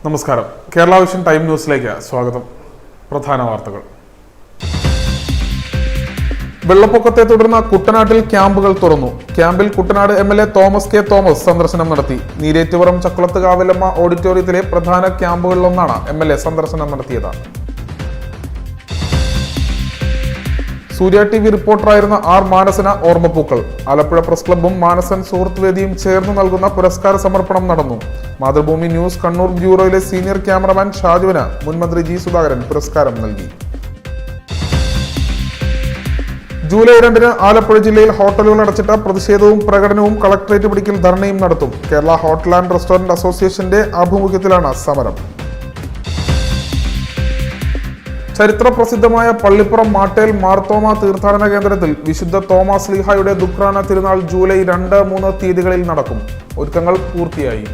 നമസ്കാരം. Kerala vision time ന്യൂസിലേക്ക് സ്വാഗതം. പ്രധാന വാർത്തകൾ. വെള്ളപ്പൊക്കത്തെ തുടർന്ന് കുട്ടനാട്ടിൽ ക്യാമ്പുകൾ തുറന്നു. ക്യാമ്പിൽ Kuttanad MLA Thomas K Thomas സന്ദർശനം നടത്തി. നീരേറ്റുപുറം ചക്കുളത്ത് കാവിലമ്മ ഓഡിറ്റോറിയത്തിലെ പ്രധാന ക്യാമ്പുകളിലൊന്നാണ് MLA സന്ദർശനം നടത്തിയത്. സൂര്യ TV റിപ്പോർട്ടറായിരുന്ന R മാനസന് ഓർമ്മപ്പൂക്കൾ. ആലപ്പുഴ പ്രസ് ക്ലബ്ബും മാനസൻ സുഹൃത്ത് വേദിയും ചേർന്ന് നൽകുന്ന പുരസ്കാര സമർപ്പണം നടന്നു. മാതൃഭൂമി ന്യൂസ് കണ്ണൂർ ബ്യൂറോയിലെ സീനിയർ ക്യാമറമാൻ ഷാജുവിന് മുൻമന്ത്രി G സുധാകരൻ പുരസ്കാരം നൽകി. ജൂലൈ 2-ന് ആലപ്പുഴ ജില്ലയിൽ ഹോട്ടലുകൾ അടച്ചിട്ട പ്രതിഷേധവും പ്രകടനവും കളക്ടറേറ്റ് പിടിക്കൽ ധർണയും നടത്തും. കേരള ഹോട്ടൽ ആൻഡ് റെസ്റ്റോറന്റ് അസോസിയേഷന്റെ ആഭിമുഖ്യത്തിലാണ് സമരം. ചരിത്ര പ്രസിദ്ധമായ പള്ളിപ്പുറം മാട്ടേൽ മാർത്തോമ തീർത്ഥാടന കേന്ദ്രത്തിൽ വിശുദ്ധ തോമാസ് ശ്ലീഹായുടെ ദുഃഖ്രാന തിരുനാൾ ജൂലൈ 2-3 തീയതികളിൽ നടക്കും. ഒരുക്കങ്ങൾ പൂർത്തിയായി.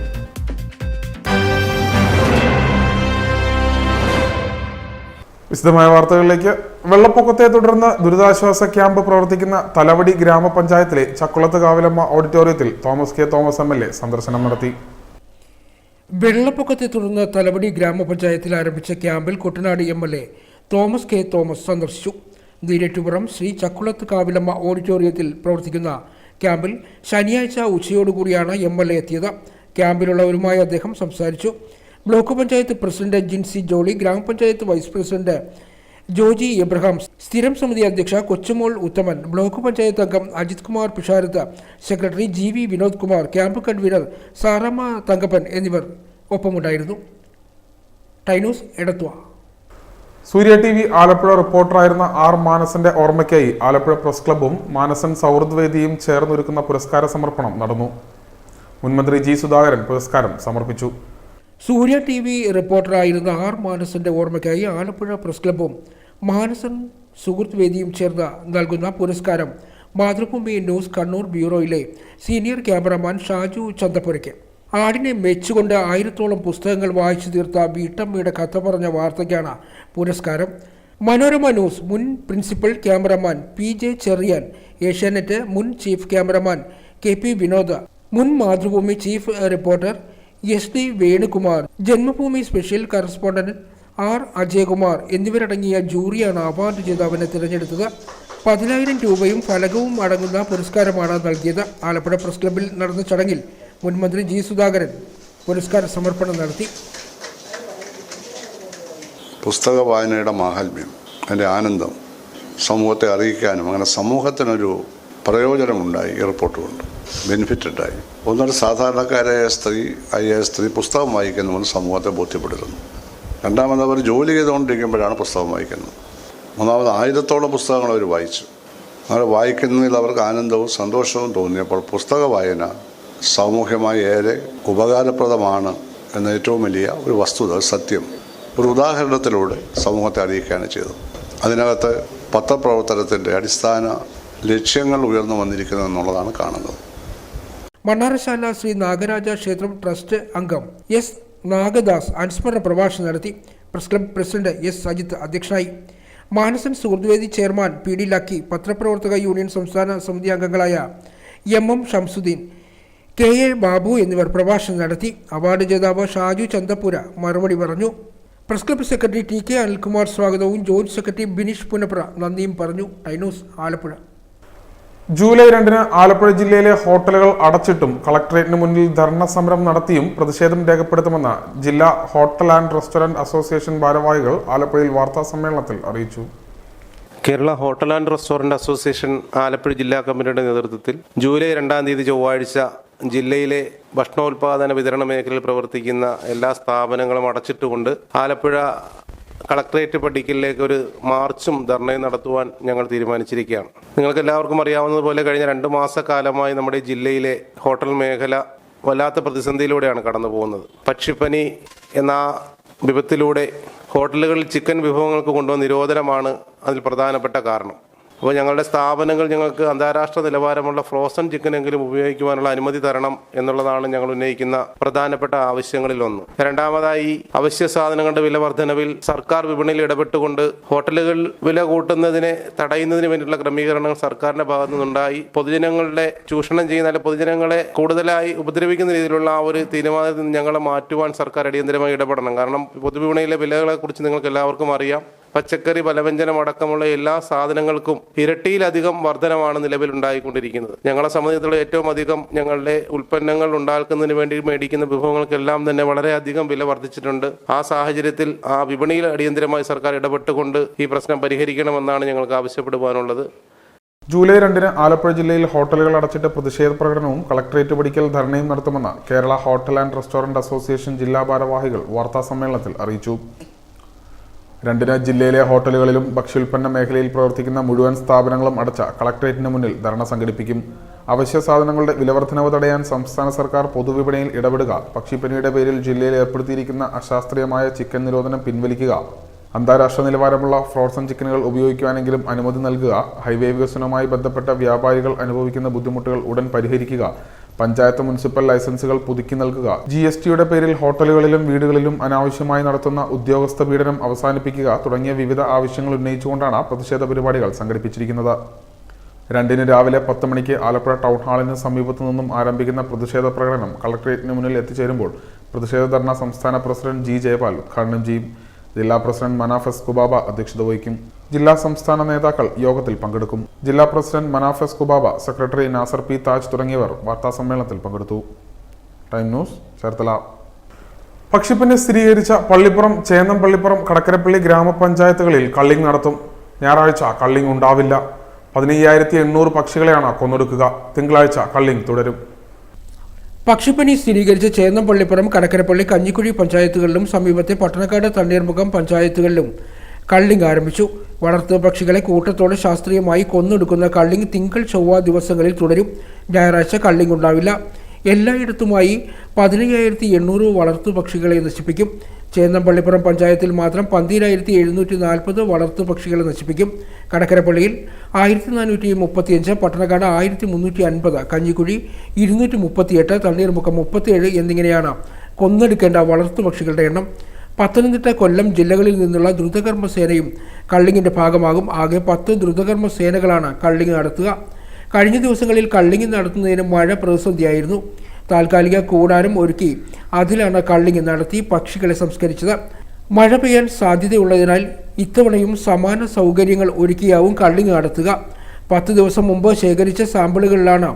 വിശദമായ വാർത്തകളിലേക്ക്. വെള്ളപ്പൊക്കത്തെ തുടർന്ന് ദുരിതാശ്വാസ ക്യാമ്പ് പ്രവർത്തിക്കുന്ന തലവടി ഗ്രാമപഞ്ചായത്തിലെ ചക്കുളത്ത് കാവിലമ്മ ഓഡിറ്റോറിയത്തിൽ തോമസ് കെ തോമസ് MLA സന്ദർശനം നടത്തി. വെള്ളപ്പൊക്കത്തെ തുടർന്ന് തലവടി ഗ്രാമപഞ്ചായത്തിൽ ആരംഭിച്ച ക്യാമ്പിൽ Kuttanad MLA Thomas K Thomas സന്ദർശിച്ചു. നീരേറ്റുപുറം ശ്രീ ചക്കുളത്ത് കാവിലമ്മ ഓഡിറ്റോറിയത്തിൽ പ്രവർത്തിക്കുന്ന ക്യാമ്പിൽ ശനിയാഴ്ച ഉച്ചയോടുകൂടിയാണ് MLA എത്തിയത്. ക്യാമ്പിലുള്ളവരുമായി അദ്ദേഹം സംസാരിച്ചു. ബ്ലോക്ക് പഞ്ചായത്ത് പ്രസിഡന്റ് ജിൻസി ജോളി, ഗ്രാമപഞ്ചായത്ത് വൈസ് പ്രസിഡന്റ് ജോജി എബ്രഹാം, സ്ഥിരം സമിതി അധ്യക്ഷ കൊച്ചുമോൾ ഉത്തമൻ, ബ്ലോക്ക് പഞ്ചായത്ത് അംഗം Ajith Kumar Pisharath, secretary GV Vinod Kumar, camp convener Saramma Thankappan എന്നിവർ ഒപ്പമുണ്ടായിരുന്നു. ടൈനൂസ് എടത്വ. സൂര്യ TV ആലപ്പുഴ റിപ്പോർട്ടറായിരുന്ന R മാനസന്റെ ഓർമ്മയ്ക്കായി ആലപ്പുഴ പ്രസ് ക്ലബ്ബും മാനസൻ സൗഹൃദ് വേദിയും ചേർന്നൊരുക്കുന്ന പുരസ്കാര സമർപ്പണം നടന്നു. മുൻമന്ത്രി G സുധാകരൻ പുരസ്കാരം സമർപ്പിച്ചു. സൂര്യ TV റിപ്പോർട്ടറായിരുന്ന R മാനസന്റെ ഓർമ്മയ്ക്കായി ആലപ്പുഴ പ്രസ് ക്ലബ്ബും മാനസൻ സുഹൃത്ത് വേദിയും ചേർന്ന് നൽകുന്ന പുരസ്കാരം മാതൃഭൂമി ന്യൂസ് കണ്ണൂർ ബ്യൂറോയിലെ സീനിയർ ക്യാമറമാൻ ഷാജു ചന്തപ്പുരയ്ക്ക്. ആടിനെ മെച്ചുകൊണ്ട് 1000-ഓളം പുസ്തകങ്ങൾ വായിച്ചു തീർത്ത വീട്ടമ്മയുടെ കഥ പറഞ്ഞ വാർത്തയ്ക്കാണ് പുരസ്കാരം. മനോരമ ന്യൂസ് മുൻ principal cameraman PJ Cherian, Asianet മുൻ ചീഫ് ക്യാമറമാൻ KP വിനോദ്, മുൻ Mathrubhumi chief reporter SD Venukumar, Janmabhumi special correspondent R Ajayakumar എന്നിവരടങ്ങിയ ജൂറിയാണ് അവാർഡ് ജേതാവിനെ തിരഞ്ഞെടുത്തത്. 10,000 രൂപയും ഫലകവും അടങ്ങുന്ന പുരസ്കാരമാണ് നൽകിയത്. ആലപ്പുഴ പ്രസ് ക്ലബ്ബിൽ നടന്ന ചടങ്ങിൽ മുൻമന്ത്രി G സുധാകരൻ പുരസ്കാര സമർപ്പണം നടത്തി. പുസ്തക വായനയുടെ മാഹാത്മ്യം, അതിൻ്റെ ആനന്ദം സമൂഹത്തെ അറിയിക്കാനും അങ്ങനെ സമൂഹത്തിനൊരു പ്രയോജനമുണ്ടായി. ഈ റിപ്പോർട്ട് കൊണ്ട് ബെനിഫിറ്റ് ഉണ്ടായി. ഒന്നൊരു സാധാരണക്കാരായ സ്ത്രീ, IAS സ്ത്രീ പുസ്തകം വായിക്കുന്നുവെന്ന് സമൂഹത്തെ ബോധ്യപ്പെടുത്തുന്നു. രണ്ടാമത് അവർ ജോലി ചെയ്തുകൊണ്ടിരിക്കുമ്പോഴാണ് പുസ്തകം വായിക്കുന്നത്. മൂന്നാമത് 1000-ഓളം പുസ്തകങ്ങൾ അവർ വായിച്ചു. അവർ വായിക്കുന്നതിൽ അവർക്ക് ആനന്ദവും സന്തോഷവും തോന്നിയപ്പോൾ പുസ്തക വായന സാമൂഹ്യമായി ഏറെ ഉപകാരപ്രദമാണ് എന്ന ഏറ്റവും വലിയ ഒരു വസ്തുത, സത്യം ഒരു ഉദാഹരണത്തിലൂടെ സമൂഹത്തെ അറിയിക്കുകയാണ് ചെയ്തത്. അതിനകത്ത് പത്രപ്രവർത്തനത്തിൻ്റെ അടിസ്ഥാന ലക്ഷ്യങ്ങൾ ഉയർന്നു വന്നിരിക്കുന്നു എന്നുള്ളതാണ് കാണുന്നത്. മണ്ണാറശാല ശ്രീ നാഗരാജ ക്ഷേത്രം ട്രസ്റ്റ് അംഗം S നാഗദാസ് അനുസ്മരണ പ്രഭാഷണം നടത്തി. Press club president S Ajith അധ്യക്ഷനായി. മാനസൻ സുഹൃദ്വേദി ചെയർമാൻ PD ലക്കി, പത്രപ്രവർത്തക യൂണിയൻ സംസ്ഥാന സമിതി അംഗങ്ങളായ MM ഷംസുദ്ദീൻ, KA ബാബു എന്നിവർ പ്രഭാഷണം നടത്തി. അവാർഡ് ജേതാവ് ഷാജു ചന്തപ്പുര മറുപടി പറഞ്ഞു. Press club secretary TK Anilkumar സ്വാഗതവും ജോയിന്റ് സെക്രട്ടറി ബിനീഷ് പുനപ്ര നന്ദിയും പറഞ്ഞു. ടൈനൂസ് ആലപ്പുഴ. ജൂലൈ 2-ന് ആലപ്പുഴ ജില്ലയിലെ ഹോട്ടലുകൾ അടച്ചിട്ടും കളക്ടറേറ്റിന് മുന്നിൽ ധർണ സമരം നടത്തിയും പ്രതിഷേധം രേഖപ്പെടുത്തുമെന്ന് ജില്ലാ ഹോട്ടൽ ആൻഡ് റെസ്റ്റോറന്റ് അസോസിയേഷൻ ഭാരവാഹികൾ ആലപ്പുഴയിൽ വാർത്താ സമ്മേളനത്തിൽ അറിയിച്ചു. Kerala hotel and restaurant association Alappuzha ജില്ലാ കമ്മിറ്റിയുടെ നേതൃത്വത്തിൽ ജൂലൈ 2-ാം തീയതി ചൊവ്വാഴ്ച ജില്ലയിലെ ഭക്ഷണോൽപാദന വിതരണ മേഖലയിൽ പ്രവർത്തിക്കുന്ന എല്ലാ സ്ഥാപനങ്ങളും അടച്ചിട്ടുകൊണ്ട് ആലപ്പുഴ കളക്ടറേറ്റ് പടിക്കലിലേക്ക് ഒരു മാർച്ചും ധർണയും നടത്തുവാൻ ഞങ്ങൾ തീരുമാനിച്ചിരിക്കുകയാണ്. നിങ്ങൾക്ക് എല്ലാവർക്കും അറിയാവുന്നതുപോലെ കഴിഞ്ഞ 2 മാസക്കാലമായി നമ്മുടെ ജില്ലയിലെ ഹോട്ടൽ മേഖല വല്ലാത്ത പ്രതിസന്ധിയിലൂടെയാണ് കടന്നു പോകുന്നത്. പക്ഷിപ്പനി എന്ന വിപത്തിലൂടെ ഹോട്ടലുകളിൽ ചിക്കൻ വിഭവങ്ങൾക്ക് കൊണ്ടുവന്ന നിരോധനമാണ് അതിൽ പ്രധാനപ്പെട്ട കാരണം. അപ്പോൾ ഞങ്ങളുടെ സ്ഥാപനങ്ങൾ ഞങ്ങൾക്ക് അന്താരാഷ്ട്ര നിലവാരമുള്ള ഫ്രോസൺ ചിക്കനെങ്കിലും ഉപയോഗിക്കുവാനുള്ള അനുമതി തരണം എന്നുള്ളതാണ് ഞങ്ങൾ ഉന്നയിക്കുന്ന പ്രധാനപ്പെട്ട ആവശ്യങ്ങളിലൊന്ന്. രണ്ടാമതായി, അവശ്യ സാധനങ്ങളുടെ വില വർധനവിൽ സർക്കാർ വിപണിയിൽ ഇടപെട്ടുകൊണ്ട് ഹോട്ടലുകൾ വില കൂട്ടുന്നതിനെ തടയുന്നതിന് വേണ്ടിയിട്ടുള്ള ക്രമീകരണങ്ങൾ സർക്കാരിന്റെ ഭാഗത്തു നിന്നുണ്ടായി. പൊതുജനങ്ങളുടെ ചൂഷണം ചെയ്യുന്ന, അല്ലെങ്കിൽ പൊതുജനങ്ങളെ കൂടുതലായി ഉപദ്രവിക്കുന്ന രീതിയിലുള്ള ആ ഒരു തീരുമാനത്തിൽ നിന്ന് ഞങ്ങളെ മാറ്റുവാൻ സർക്കാർ അടിയന്തരമായി ഇടപെടണം. കാരണം പൊതുവിപണിയിലെ വിലകളെ കുറിച്ച് നിങ്ങൾക്ക് എല്ലാവർക്കും അറിയാം. പച്ചക്കറി, പലവ്യഞ്ജനം അടക്കമുള്ള എല്ലാ സാധനങ്ങൾക്കും ഇരട്ടിയിലധികം വർധനമാണ് നിലവിലുണ്ടായിക്കൊണ്ടിരിക്കുന്നത്. ഞങ്ങളെ സംബന്ധിച്ചിടത്തോളം ഏറ്റവും അധികം ഞങ്ങളുടെ ഉൽപ്പന്നങ്ങൾ ഉണ്ടാക്കുന്നതിന് വേണ്ടി മേടിക്കുന്ന വിഭവങ്ങൾക്കെല്ലാം തന്നെ വളരെയധികം വില വർദ്ധിച്ചിട്ടുണ്ട്. ആ സാഹചര്യത്തിൽ ആ വിപണിയിൽ അടിയന്തരമായി സർക്കാർ ഇടപെട്ടുകൊണ്ട് ഈ പ്രശ്നം പരിഹരിക്കണമെന്നാണ് ഞങ്ങൾക്ക് ആവശ്യപ്പെടുവാനുള്ളത്. ജൂലൈ 2 ആലപ്പുഴ ജില്ലയിൽ ഹോട്ടലുകൾ അടച്ചിട്ട് പ്രതിഷേധ പ്രകടനവും കളക്ടറേറ്റ് പടിക്കൽ ധർണയും നടത്തുമെന്ന് Kerala hotel and restaurant association ജില്ലാ ഭാരവാഹികൾ വാർത്താസമ്മേളനത്തിൽ അറിയിച്ചു. 2 ജില്ലയിലെ ഹോട്ടലുകളിലും ഭക്ഷ്യോൽപ്പന്ന മേഖലയിൽ പ്രവർത്തിക്കുന്ന മുഴുവൻ സ്ഥാപനങ്ങളും അടച്ച കളക്ടറേറ്റിന് മുന്നിൽ ധർണ സംഘടിപ്പിക്കും. അവശ്യ സാധനങ്ങളുടെ വിലവർദ്ധനവ് തടയാൻ സംസ്ഥാന സർക്കാർ പൊതുവിപണിയിൽ ഇടപെടുക, പക്ഷിപ്പനിയുടെ പേരിൽ ജില്ലയിൽ ഏർപ്പെടുത്തിയിരിക്കുന്ന അശാസ്ത്രീയമായ ചിക്കൻ നിരോധനം പിൻവലിക്കുക, അന്താരാഷ്ട്ര നിലവാരമുള്ള ഫ്രോസൺ ചിക്കനുകൾ ഉപയോഗിക്കുവാനെങ്കിലും അനുമതി നൽകുക, ഹൈവേ വികസനവുമായി ബന്ധപ്പെട്ട വ്യാപാരികൾ അനുഭവിക്കുന്ന ബുദ്ധിമുട്ടുകൾ ഉടൻ പരിഹരിക്കുക, പഞ്ചായത്ത് മുനിസിപ്പൽ ലൈസൻസുകൾ പുതുക്കി നൽകുക, GSTയുടെ പേരിൽ ഹോട്ടലുകളിലും വീടുകളിലും അനാവശ്യമായി നടത്തുന്ന ഉദ്യോഗസ്ഥ പീഡനം അവസാനിപ്പിക്കുക തുടങ്ങിയ വിവിധ ആവശ്യങ്ങൾ ഉന്നയിച്ചുകൊണ്ടാണ് പ്രതിഷേധ പരിപാടികൾ സംഘടിപ്പിച്ചിരിക്കുന്നത്. 2 രാവിലെ 10 മണിക്ക് ആലപ്പുഴ ടൗൺ ഹാളിന് സമീപത്തു നിന്നും ആരംഭിക്കുന്ന പ്രതിഷേധ പ്രകടനം കളക്ടറേറ്റിന് മുന്നിൽ എത്തിച്ചേരുമ്പോൾ പ്രതിഷേധ ധർണ സംസ്ഥാന പ്രസിഡന്റ് G. ജയപാൽ ഉദ്ഘാടനം ചെയ്യും. ജില്ലാ പ്രസിഡന്റ് മനാഫ് എസ് കുബാബ അധ്യക്ഷത വഹിക്കും. ജില്ലാ സംസ്ഥാന നേതാക്കൾ യോഗത്തിൽ പങ്കെടുക്കും. ജില്ലാ president Manaf S കുബാബ, secretary Nasar P Taj തുടങ്ങിയവർ വാർത്താസമ്മേളനത്തിൽ പങ്കെടുത്തു. Time news, Cherthala. പക്ഷിപ്പനി സ്ഥിരീകരിച്ച പള്ളിപ്പുറം, ചേന്നം പള്ളിപ്പുറം, കടക്കരപ്പള്ളി ഗ്രാമപഞ്ചായത്തുകളിൽ കള്ളിങ് നടത്തും. ഞായറാഴ്ച കള്ളിങ് ഉണ്ടാവില്ല. 15,800 പക്ഷികളെയാണ് കൊന്നൊടുക്കുക. തിങ്കളാഴ്ച കള്ളിങ് തുടരും. പക്ഷിപ്പനി സ്ഥിരീകരിച്ച ചേന്നം പള്ളിപ്പുറം, കടക്കരപ്പള്ളി, കഞ്ഞിക്കുഴി പഞ്ചായത്തുകളിലും സമീപത്തെ പട്ടണക്കാട്, തണ്ണീർമുഖം പഞ്ചായത്തുകളിലും കള്ളിങ് ആരംഭിച്ചു. വളർത്തു പക്ഷികളെ കൂട്ടത്തോടെ ശാസ്ത്രീയമായി കൊന്നൊടുക്കുന്ന കള്ളിങ് തിങ്കൾ, ചൊവ്വ ദിവസങ്ങളിൽ തുടരും. ഞായറാഴ്ച കള്ളിങ് ഉണ്ടാവില്ല. എല്ലായിടത്തുമായി 15,800 വളർത്തു പക്ഷികളെ നശിപ്പിക്കും. ചേന്നം പള്ളിപ്പുറം പഞ്ചായത്തിൽ മാത്രം 12,740 വളർത്തു പക്ഷികളെ നശിപ്പിക്കും. കടക്കരപ്പള്ളിയിൽ 1,435, പട്ടണക്കാട് 1,350, കഞ്ഞിക്കുഴി 238, തണ്ണീർമുഖം 37 എന്നിങ്ങനെയാണ് കൊന്നെടുക്കേണ്ട വളർത്തു പക്ഷികളുടെ എണ്ണം. പത്തനംതിട്ട, കൊല്ലം ജില്ലകളിൽ നിന്നുള്ള ദ്രുതകർമ്മ സേനയും കള്ളിങ്ങിന്റെ ഭാഗമാകും. ആകെ 10 ദ്രുതകർമ്മ സേനകളാണ് കള്ളിങ് നടത്തുക. കഴിഞ്ഞ ദിവസങ്ങളിൽ കള്ളിങ് നടത്തുന്നതിന് മഴ പ്രതിസന്ധിയായിരുന്നു. താൽക്കാലിക കൂടാരം ഒരുക്കി അതിലാണ് കള്ളിങ് നടത്തി പക്ഷികളെ സംസ്കരിച്ചത്. മഴ പെയ്യാൻ സാധ്യതയുള്ളതിനാൽ ഇത്തവണയും സമാന സൗകര്യങ്ങൾ ഒരുക്കിയാവും കള്ളിങ് നടത്തുക. 10 ദിവസം മുമ്പ് ശേഖരിച്ച സാമ്പിളുകളിലാണ്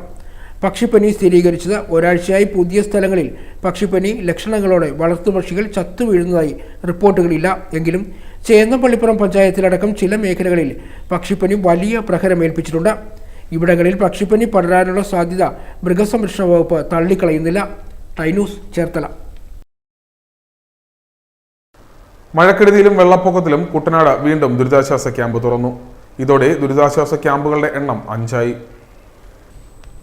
പക്ഷിപ്പനി സ്ഥിരീകരിച്ചത്. ഒരാഴ്ചയായി പുതിയ സ്ഥലങ്ങളിൽ പക്ഷിപ്പനി ലക്ഷണങ്ങളോടെ വളർത്തുപക്ഷികൾ ചത്തുവീഴുന്നതായി റിപ്പോർട്ടുകളില്ല. എങ്കിലും ചേന്നം പള്ളിപ്പുറം പഞ്ചായത്തിലടക്കം ചില മേഖലകളിൽ പക്ഷിപ്പനി വലിയ പ്രഹരമേൽപ്പിച്ചിട്ടുണ്ട്. ഇവിടങ്ങളിൽ പക്ഷിപ്പനി പടരാനുള്ള സാധ്യത മൃഗസംരക്ഷണ വകുപ്പ് തള്ളിക്കളയുന്നില്ല. Time news, Cherthala. മഴക്കെടുതിയിലും വെള്ളപ്പൊക്കത്തിലും കുട്ടനാട് വീണ്ടും ദുരിതാശ്വാസ ക്യാമ്പ് തുറന്നു. ഇതോടെ ദുരിതാശ്വാസ ക്യാമ്പുകളുടെ എണ്ണം 5ആയി.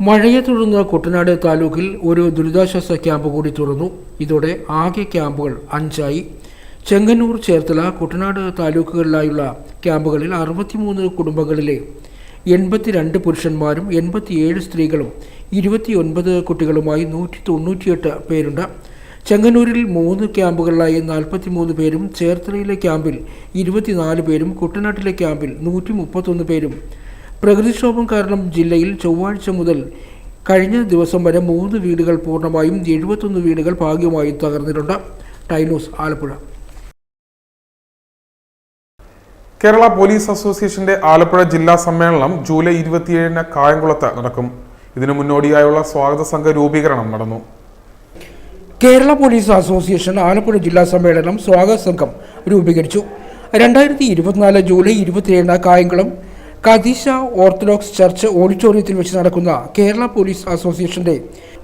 മഴയെ തുടർന്ന് കുട്ടനാട് താലൂക്കിൽ ഒരു ദുരിതാശ്വാസ ക്യാമ്പ് കൂടി തുറന്നു. ഇതോടെ ആകെ ക്യാമ്പുകൾ 5ആയി. ചെങ്ങന്നൂർ, ചേർത്തല, കുട്ടനാട് താലൂക്കുകളിലായുള്ള ക്യാമ്പുകളിൽ 63 കുടുംബങ്ങളിലെ 82 പുരുഷന്മാരും 87 സ്ത്രീകളും 29 കുട്ടികളുമായി 198 പേരുണ്ട്. ചെങ്ങന്നൂരിൽ 3 ക്യാമ്പുകളിലായി 43 പേരും, ചേർത്തലയിലെ ക്യാമ്പിൽ 24 പേരും, കുട്ടനാട്ടിലെ ക്യാമ്പിൽ 131 പേരും. പ്രകൃതിക്ഷോഭം കാരണം ജില്ലയിൽ ചൊവ്വാഴ്ച മുതൽ കഴിഞ്ഞ ദിവസം വരെ 3 വീടുകൾ പൂർണ്ണമായും 71 വീടുകൾ ഭാഗികമായും തകർന്നിട്ടുണ്ട്. Time news, Alappuzha. Kerala police അസോസിയേഷന്റെ ആലപ്പുഴ ജില്ലാ സമ്മേളനം ജൂലൈ 27 കായംകുളത്ത് നടക്കും. ഇതിനു മുന്നോടിയായുള്ള സ്വാഗത സംഘ രൂപീകരണം നടന്നു. കേരള പോലീസ് അസോസിയേഷൻ ആലപ്പുഴ ജില്ലാ സമ്മേളനം സ്വാഗത സംഘം രൂപീകരിച്ചു. 2024 ജൂലൈ 27 കായംകുളം കദീശ ഓർത്തഡോക്സ് ചർച്ച് ഓഡിറ്റോറിയത്തിൽ വെച്ച് നടക്കുന്ന കേരള പോലീസ് അസോസിയേഷന്റെ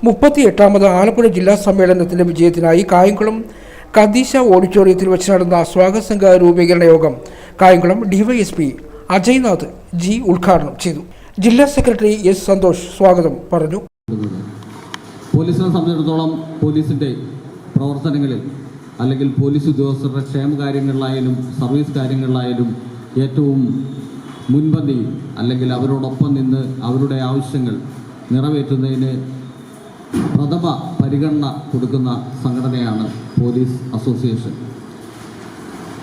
38ാമത് ആലപ്പുഴ ജില്ലാ സമ്മേളനത്തിന്റെ വിജയത്തിനായി കായംകുളം കദീശ ഓഡിറ്റോറിയത്തിൽ വെച്ച് നടന്ന സ്വാഗത സംഘ രൂപീകരണ യോഗം കായംകുളം DYSP അജയ്നാഥ് G ഉദ്ഘാടനം ചെയ്തു. ജില്ലാ സെക്രട്ടറി S സന്തോഷ് സ്വാഗതം പറഞ്ഞു. പോലീസിനെ സംബന്ധിച്ചിടത്തോളം പോലീസിൻ്റെ പ്രവർത്തനങ്ങളിൽ അല്ലെങ്കിൽ പോലീസ് ഉദ്യോഗസ്ഥരുടെ ക്ഷേമകാര്യങ്ങളിലായാലും സർവീസ് കാര്യങ്ങളിലായാലും ഏറ്റവും മുൻപന്തിയിൽ അല്ലെങ്കിൽ അവരോടൊപ്പം നിന്ന് അവരുടെ ആവശ്യങ്ങൾ നിറവേറ്റുന്നതിന് പ്രഥമ പരിഗണന കൊടുക്കുന്ന സംഘടനയാണ് പോലീസ് അസോസിയേഷൻ.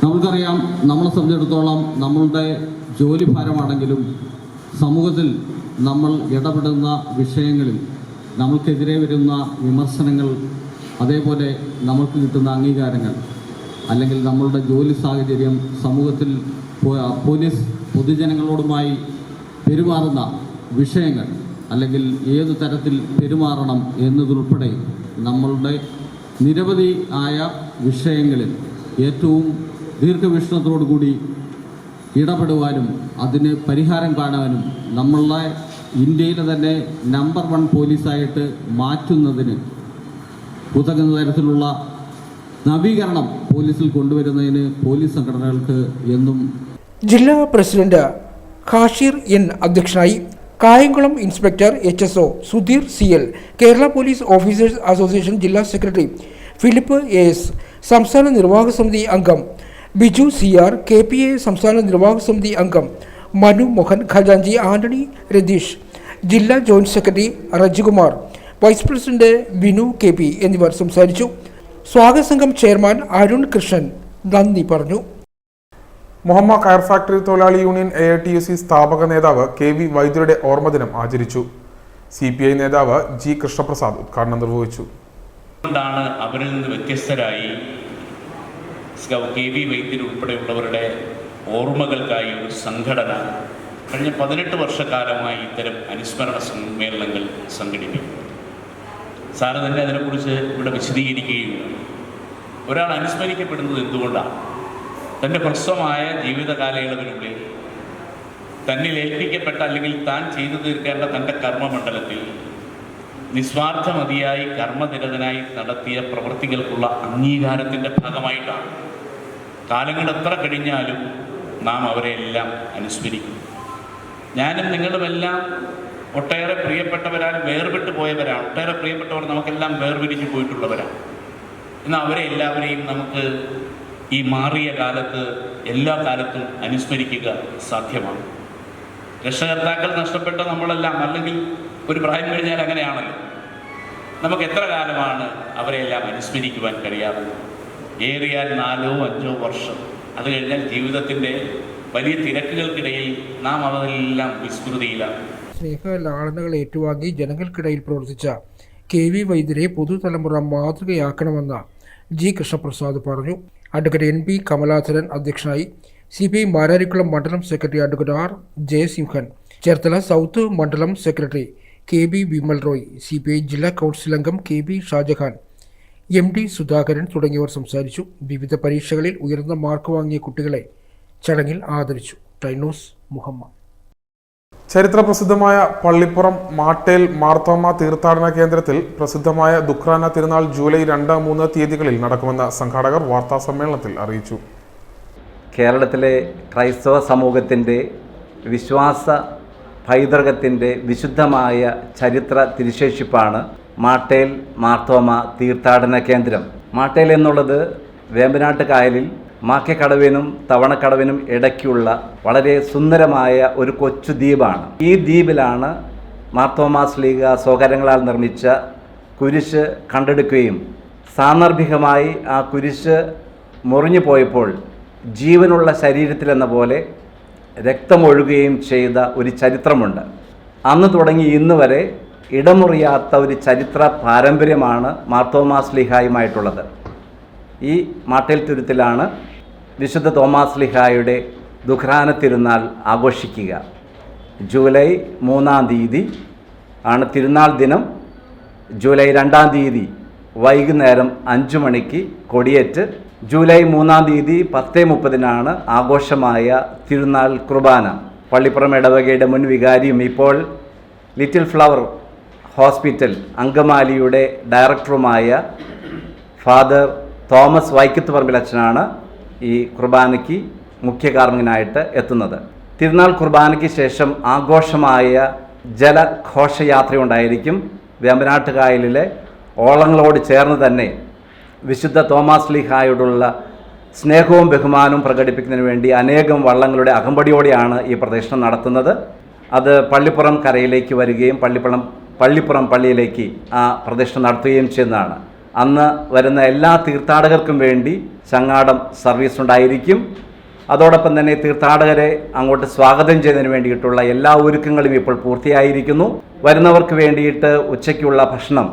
നമുക്കറിയാം, നമ്മളെ സംബന്ധിച്ചിടത്തോളം നമ്മളുടെ ജോലിഭാരമാണെങ്കിലും സമൂഹത്തിൽ നമ്മൾ ഇടപെടുന്ന വിഷയങ്ങളിൽ നമ്മൾക്കെതിരെ വരുന്ന വിമർശനങ്ങൾ, അതേപോലെ നമ്മൾക്ക് കിട്ടുന്ന അംഗീകാരങ്ങൾ, അല്ലെങ്കിൽ നമ്മളുടെ ജോലി സാഹചര്യം, സമൂഹത്തിൽ പോലീസ് പൊതുജനങ്ങളോടുമായി പെരുമാറുന്ന വിഷയങ്ങൾ, അല്ലെങ്കിൽ ഏതു തരത്തിൽ പെരുമാറണം എന്നതുൾപ്പെടെ നമ്മളുടെ നിരവധി ആയ വിഷയങ്ങളിൽ ഏറ്റവും ദീർഘവീക്ഷണത്തോടുകൂടി ഇടപെടുവാനും അതിന് പരിഹാരം കാണാനും നമ്മളുടെ ഇന്ത്യയിലെ തന്നെ നമ്പർ 1 പോലീസായിട്ട് മാറ്റുന്നതിന് ഉതകുന്ന തരത്തിലുള്ള നവീകരണം പോലീസിൽ കൊണ്ടുവരുന്നതിന് പോലീസ് സംഘടനകൾക്ക് എന്നും. ജില്ലാ പ്രസിഡന്റ് ഖാഷിർ എൻ അധ്യക്ഷനായി. Kayamkulam inspector HSO Sudheer CL, Kerala police officers association ജില്ലാ സെക്രട്ടറി ഫിലിപ്പ് AS, സംസ്ഥാന നിർവാഹക സമിതി അംഗം ബിജു CR, KPA സംസ്ഥാന നിർവാഹക സമിതി അംഗം മനു മോഹൻ, ഖജാൻജി ആന്റണി രതീഷ്, ജില്ലാ joint secretary Rejikumar, vice president Binu KP എന്നിവർ സംസാരിച്ചു. സ്വാഗത സംഘം ചെയർമാൻ അരുൺ കൃഷ്ണൻ നന്ദി പറഞ്ഞു. മുഹമ്മ കയർ ഫാക്ടറി തൊഴിലാളി യൂണിയൻ AITUC സ്ഥാപക നേതാവ് KV വൈദ്യരുടെ ഓർമ്മദിനം ആചരിച്ചു. CPI നേതാവ് G കൃഷ്ണപ്രസാദ് ഉദ്ഘാടനം നിർവഹിച്ചു. അവരിൽ നിന്ന് വ്യത്യസ്തരായി KV വൈദ്യർ ഉൾപ്പെടെയുള്ളവരുടെ ഓർമ്മകൾക്കായി ഒരു സംഘടന കഴിഞ്ഞ 18 വർഷക്കാലമായി ഇത്തരം അനുസ്മരണ സമ്മേളനങ്ങൾ സംഘടിപ്പിക്കും. സാറ് തന്നെ അതിനെക്കുറിച്ച് ഇവിടെ വിശദീകരിക്കുകയും ഒരാൾ അനുസ്മരിക്കപ്പെടുന്നത് എന്തുകൊണ്ടാണ്? തൻ്റെ ഹ്രസ്വമായ ജീവിത കാലയളവിനുള്ളിൽ തന്നിൽ ഏൽപ്പിക്കപ്പെട്ട അല്ലെങ്കിൽ താൻ ചെയ്തു തീർക്കേണ്ട തൻ്റെ കർമ്മമണ്ഡലത്തിൽ നിസ്വാർത്ഥമതിയായി കർമ്മനിരതനായി നടത്തിയ പ്രവൃത്തികൾക്കുള്ള അംഗീകാരത്തിൻ്റെ ഭാഗമായിട്ടാണ്. കാലങ്ങൾ എത്ര കഴിഞ്ഞാലും നാം അവരെല്ലാം അനുസ്മരിക്കും. ഞാനും നിങ്ങളുമെല്ലാം ഒട്ടേറെ പ്രിയപ്പെട്ടവരാൽ വേർപെട്ടു പോയവരാണ്. ഒട്ടേറെ പ്രിയപ്പെട്ടവർ നമുക്കെല്ലാം വേർപിരിഞ്ഞു പോയിട്ടുള്ളവരാണ്. എന്നാൽ അവരെ എല്ലാവരെയും നമുക്ക് ഈ മാറിയ കാലത്ത് എല്ലാ കാലത്തും അനുസ്മരിക്കുക സാധ്യമാണ്. രക്ഷകർത്താക്കൾ നഷ്ടപ്പെട്ട നമ്മളെല്ലാം, അല്ലെങ്കിൽ ഒരു പ്രായം കഴിഞ്ഞാൽ അങ്ങനെയാണല്ലോ, നമുക്ക് എത്ര കാലമാണ് അവരെല്ലാം അനുസ്മരിക്കുവാൻ കഴിയാറുള്ളത്? ഏറിയാൽ 4-5 വർഷം. അത് കഴിഞ്ഞാൽ ജീവിതത്തിൻ്റെ വലിയ തിരക്കുകൾക്കിടയിൽ നാം അവരെല്ലാം വിസ്മൃതിയിലാണ്. സ്നേഹലാളനകൾ ഏറ്റുവാങ്ങി ജനങ്ങൾക്കിടയിൽ പ്രവർത്തിച്ച KV വൈദ്യരെ പുതുതലമുറ മാതൃകയാക്കണമെന്ന് G കൃഷ്ണപ്രസാദ് പറഞ്ഞു. അഡ്വക്കേറ്റ് NP കമലാധരൻ അധ്യക്ഷനായി. CPI മാരാരിക്കുളം മണ്ഡലം secretary advocate R Jayasimhan, Cherthala south മണ്ഡലം secretary KB Vimal Roy, CPI ജില്ലാ കൗൺസിൽ അംഗം KB ഷാജഹാൻ, MD സുധാകരൻ തുടങ്ങിയവർ സംസാരിച്ചു. വിവിധ പരീക്ഷകളിൽ ഉയർന്ന മാർക്ക് വാങ്ങിയ കുട്ടികളെ ചടങ്ങിൽ ആദരിച്ചു. ടൈനോസ് മുഹമ്മ. ചരിത്രപ്രസിദ്ധമായ പള്ളിപ്പുറം മാട്ടേൽ മാർത്തോമ തീർത്ഥാടന കേന്ദ്രത്തിൽ പ്രസിദ്ധമായ ദുഃഖ്രാന തിരുനാൾ ജൂലൈ 2-3 തീയതികളിൽ നടക്കുമെന്ന് സംഘാടകർ വാർത്താസമ്മേളനത്തിൽ അറിയിച്ചു. കേരളത്തിലെ ക്രൈസ്തവ സമൂഹത്തിൻ്റെ വിശ്വാസ പൈതൃകത്തിൻ്റെ വിശുദ്ധമായ ചരിത്ര തിരുശേഷിപ്പാണ് മാട്ടേൽ മാർത്തോമ തീർത്ഥാടന കേന്ദ്രം. മാട്ടേൽ എന്നുള്ളത് വേമ്പനാട്ട് കായലിൽ മാക്കക്കടവിനും തവണക്കടവിനും ഇടയ്ക്കുള്ള വളരെ സുന്ദരമായ ഒരു കൊച്ചു ദ്വീപാണ്. ഈ ദ്വീപിലാണ് മാർത്തോമാ ശ്ലീഹ സ്വകരങ്ങളാൽ നിർമ്മിച്ച കുരിശ് കണ്ടെടുക്കുകയും സാന്ദർഭികമായി ആ കുരിശ് മുറിഞ്ഞു പോയപ്പോൾ ജീവനുള്ള ശരീരത്തിലെന്ന പോലെ രക്തമൊഴുകുകയും ചെയ്ത ഒരു ചരിത്രമുണ്ട്. അന്ന് തുടങ്ങി ഇന്ന് വരെ ഇടമുറിയാത്ത ഒരു ചരിത്ര പാരമ്പര്യമാണ് മാർത്തോമാ ശ്ലീഹായുമായിട്ടുള്ളത്. ഈ മാട്ടേൽ തുരുത്തിലാണ് വിശുദ്ധ തോമാസ് ശ്ലീഹായുടെ ദുഃഖ്രാന തിരുനാൾ ആഘോഷിക്കുക. ജൂലൈ 3 തീയതി ആണ് തിരുനാൾ ദിനം. ജൂലൈ 2 തീയതി വൈകുന്നേരം 5 മണിക്ക് കൊടിയേറ്റ്. ജൂലൈ 3 തീയതി 10:30 ആഘോഷമായ തിരുനാൾ കുർബാന. പള്ളിപ്പുറം ഇടവകയുടെ മുൻ വികാരിയും ഇപ്പോൾ ലിറ്റിൽ ഫ്ലവർ ഹോസ്പിറ്റൽ അങ്കമാലിയുടെ ഡയറക്ടറുമായ ഫാദർ തോമസ് വൈക്കത്ത് പറമ്പിലച്ഛനാണ് ഈ കുർബാനയ്ക്ക് മുഖ്യ കാർമ്മികനായിട്ട് എത്തുന്നത്. തിരുനാൾ കുർബാനയ്ക്ക് ശേഷം ആഘോഷമായ ജലഘോഷയാത്രയുണ്ടായിരിക്കും. വേമ്പനാട്ട് കായലിലെ ഓളങ്ങളോട് ചേർന്ന് തന്നെ വിശുദ്ധ തോമാസ് ശ്ലീഹായോടുള്ള സ്നേഹവും ബഹുമാനവും പ്രകടിപ്പിക്കുന്നതിന് വേണ്ടി അനേകം വള്ളങ്ങളുടെ അകമ്പടിയോടെയാണ് ഈ പ്രദക്ഷിണം നടത്തുന്നത്. അത് പള്ളിപ്പുറം കരയിലേക്ക് വരികയും പള്ളിപ്പുറം പള്ളിയിലേക്ക് ആ പ്രദക്ഷിണം നടത്തുകയും ചെയ്യുന്നതാണ്. അന്ന് വരുന്ന എല്ലാ തീർത്ഥാടകർക്കും വേണ്ടി ചങ്ങാടം സർവീസ് ഉണ്ടായിരിക്കും. അതോടൊപ്പം തന്നെ തീർത്ഥാടകരെ അങ്ങോട്ട് സ്വാഗതം ചെയ്യുന്നതിന് വേണ്ടിയിട്ടുള്ള എല്ലാ ഒരുക്കങ്ങളും ഇപ്പോൾ പൂർത്തിയായിരിക്കുന്നു. വരുന്നവർക്ക് വേണ്ടിയിട്ട് ഉച്ചയ്ക്കുള്ള ഭക്ഷണം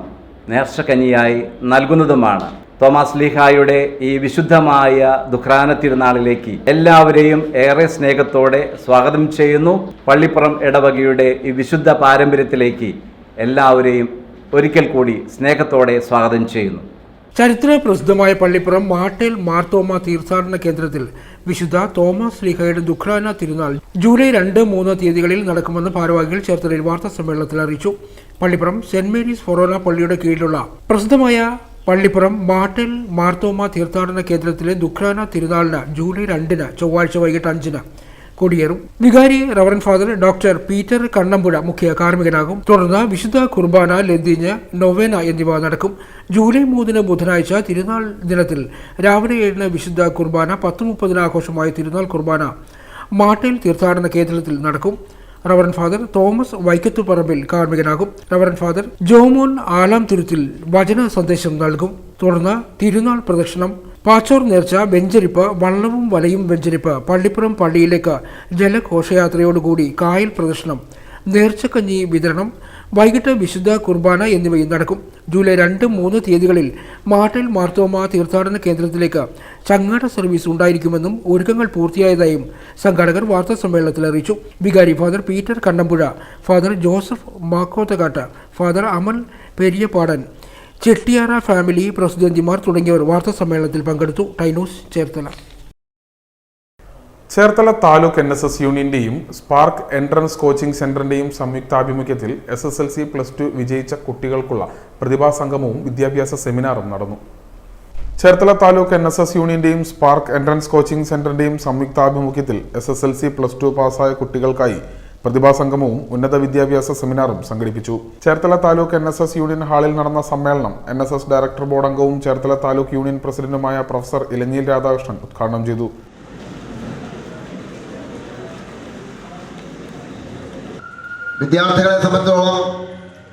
നേർച്ചക്കഞ്ഞിയായി നൽകുന്നതുമാണ്. തോമാസ് ലീഹായുടെ ഈ വിശുദ്ധമായ ദുഃഖാന തിരുനാളിലേക്ക് എല്ലാവരെയും ഏറെ സ്നേഹത്തോടെ സ്വാഗതം ചെയ്യുന്നു. പള്ളിപ്പുറം ഇടവകയുടെ ഈ വിശുദ്ധ പാരമ്പര്യത്തിലേക്ക് എല്ലാവരെയും ഒരിക്കൽ കൂടി സ്നേഹത്തോടെ സ്വാഗതം ചെയ്യുന്നു. ചരിത്ര പ്രസിദ്ധമായ പള്ളിപ്പുറം മാട്ടേൽ മാർത്തോമ തീർത്ഥാടന കേന്ദ്രത്തിൽ വിശുദ്ധ തോമസ് ലീഹയുടെ ദുഃഖാന തിരുനാൾ ജൂലൈ 2-3 തീയതികളിൽ നടക്കുമെന്ന് ഭാരവാഹികൾ ചേർത്തലയിൽ വാർത്താ സമ്മേളനത്തിൽ അറിയിച്ചു. പള്ളിപ്പുറം സെന്റ് മേരീസ് ഫൊറോന പള്ളിയുടെ കീഴിലുള്ള പ്രസിദ്ധമായ പള്ളിപ്പുറം മാട്ടേൽ മാർത്തോമ തീർത്ഥാടന കേന്ദ്രത്തിലെ ദുഃഖാന തിരുനാളിന് ജൂലൈ 2 ചൊവ്വാഴ്ച വൈകിട്ട് 5 കൊടിയേറും. വികാരി reverend father doctor Peter Kannampuzha മുഖ്യ കാർമ്മികനാകും. തുടർന്ന് വിശുദ്ധ കുർബാന, ലദ്ദീഞ്ഞ്, നൊവേന എന്നിവ നടക്കും. ജൂലൈ 3 ബുധനാഴ്ച തിരുനാൾ ദിനത്തിൽ രാവിലെ 7 വിശുദ്ധ കുർബാന, 10:30 ആഘോഷമായ തിരുനാൾ കുർബാന മാട്ടേൽ തീർത്ഥാടന കേന്ദ്രത്തിൽ നടക്കും. റവറൻ ഫാദർ തോമസ് വൈക്കത്തുപറമ്പിൽ കാർമ്മികനാകും. Reverend father Jomon Alamthuruthil വചന സന്ദേശം നൽകും. തുടർന്ന് തിരുനാൾ പ്രദക്ഷിണം, പാച്ചോർ നേർച്ച, വെഞ്ചരിപ്പ്, വള്ളവും വലയും വെഞ്ചരിപ്പ്, പള്ളിപ്പുറം പള്ളിയിലേക്ക് ജലഘോഷയാത്രയോടുകൂടി കായൽ പ്രദക്ഷിണം, നേർച്ചക്കഞ്ഞി വിതരണം, വൈകിട്ട് വിശുദ്ധ കുർബാന എന്നിവയും നടക്കും. ജൂലൈ 2-3 തീയതികളിൽ മാട്ടേൽ മാർത്തോമ തീർത്ഥാടന കേന്ദ്രത്തിലേക്ക് ചങ്ങാട സർവീസ് ഉണ്ടായിരിക്കുമെന്നും ഒരുക്കങ്ങൾ പൂർത്തിയായതായും സംഘാടകർ വാർത്താ സമ്മേളനത്തിൽ അറിയിച്ചു. വികാരി father Peter Kannampuzha, father Joseph Makkothakattu, father Amal Periyapadan, Chettiyara family പ്രസിഡന്റുമാർ തുടങ്ങിയവർ വാർത്താ സമ്മേളനത്തിൽ പങ്കെടുത്തു. ടൈനൂസ് ചേർത്തല. ചേർത്തല താലൂക്ക് NSS യൂണിയന്റെയും സ്പാർക്ക് എൻട്രൻസ് കോച്ചിംഗ് സെന്ററിന്റെയും സംയുക്താഭിമുഖ്യത്തിൽ SSLC +2 വിജയിച്ച കുട്ടികൾക്കുള്ള പ്രതിഭാ സംഗമവും വിദ്യാഭ്യാസ സെമിനാറും നടന്നു. ചേർത്തല താലൂക്ക് NSS യൂണിയന്റെയും സ്പാർക്ക് എൻട്രൻസ് കോച്ചിംഗ് സെന്ററിന്റെയും സംയുക്താഭിമുഖ്യത്തിൽ SSLC +2 പാസ്സായ കുട്ടികൾക്കായി പ്രതിഭാ സംഗമവും ഉന്നത വിദ്യാഭ്യാസ സെമിനാറും സംഘടിപ്പിച്ചു. ചേർത്തല താലൂക്ക് NSS യൂണിയൻ ഹാളിൽ നടന്ന സമ്മേളനം NSS ഡയറക്ടർ ബോർഡ് അംഗവും ചേർത്തല താലൂക്ക് യൂണിയൻ പ്രസിഡന്റുമായ പ്രൊഫസർ ഇലഞ്ഞിൽ രാധാകൃഷ്ണൻ ഉദ്ഘാടനം ചെയ്തു. വിദ്യാർത്ഥികളെ സംബന്ധിച്ചോളം